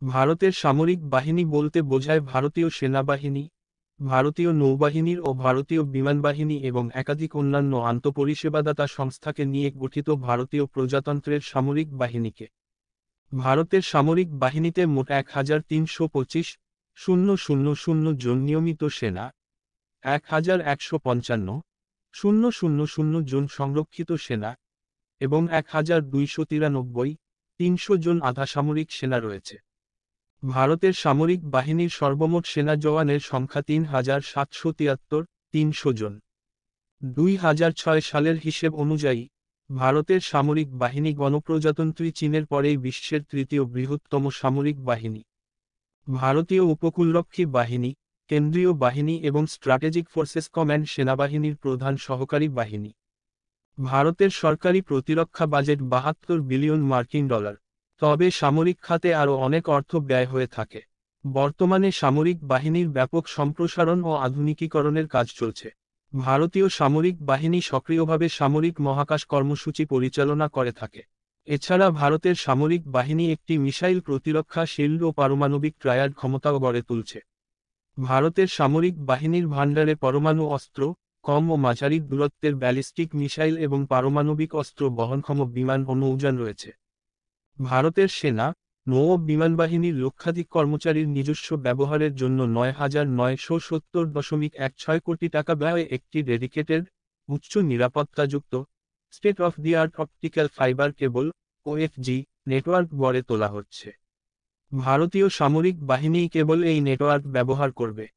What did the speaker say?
ভারতের সামরিক বাহিনী বলতে বোঝায় ভারতীয় সেনাবাহিনী, ভারতীয় নৌবাহিনীর ও ভারতীয় বিমানবাহিনী এবং একাধিক অন্যান্য আন্তঃপরিষেবাদাতা সংস্থাকে নিয়ে গঠিত ভারতীয় প্রজাতন্ত্রের সামরিক বাহিনীকে। ভারতের সামরিক বাহিনীতে মোট ১৩২৫,০০০ জন নিয়মিত সেনা, ১১৫৫,০০০ জন সংরক্ষিত সেনা এবং ১,২৯৩,৩০০ জন আধাসামরিক সেনা রয়েছে। ভারতের সামরিক বাহিনীর সর্বমোট সেনা জওয়ানের সংখ্যা ৩,৭৭৩,৩০০ জন। ২০০৬ সালের হিসেব অনুযায়ী, ভারতের সামরিক বাহিনী গণপ্রজাতন্ত্রী চীনের পরেই বিশ্বের তৃতীয় বৃহত্তম সামরিক বাহিনী। ভারতীয় উপকূলরক্ষী বাহিনী, কেন্দ্রীয় বাহিনী এবং স্ট্র্যাটেজিক ফোর্সেস কম্যান্ড সেনাবাহিনীর প্রধান সহকারী বাহিনী। ভারতের সরকারি প্রতিরক্ষা বাজেট ৭২ বিলিয়ন মার্কিন ডলার। তবে সামরিক খাতে আরও অনেক অর্থ ব্যয় হয়ে থাকে। বর্তমানে সামরিক বাহিনীর ব্যাপক সম্প্রসারণ ও আধুনিকীকরণের কাজ চলছে। ভারতীয় সামরিক বাহিনী সক্রিয়ভাবে সামরিক মহাকাশ কর্মসূচি পরিচালনা করে থাকে। এছাড়া ভারতের সামরিক বাহিনী একটি মিসাইল প্রতিরক্ষা শিল্ড ও পারমাণবিক ট্রায়াড ক্ষমতাও গড়ে তুলছে। ভারতের সামরিক বাহিনীর ভাণ্ডারে পরমাণু অস্ত্র, কম ও মাঝারি দূরত্বের ব্যালিস্টিক মিসাইল এবং পারমাণবিক অস্ত্র বহনক্ষম বিমান ও নৌযান রয়েছে। ভারতের সেনা, নৌ ও বিমানবাহিনীর লক্ষাধিক কর্মচারীর নিজস্ব ব্যবহারের জন্য ৯,৯৭০.১৬ কোটি টাকা ব্যয়ে একটি ডেডিকেটেড, উচ্চ নিরাপত্তাযুক্ত, state of the art optical fiber cable OFG network গড়ে তোলা হচ্ছে। ভারতীয় সামরিক বাহিনী কেবল এই নেটওয়ার্ক ব্যবহার করবে।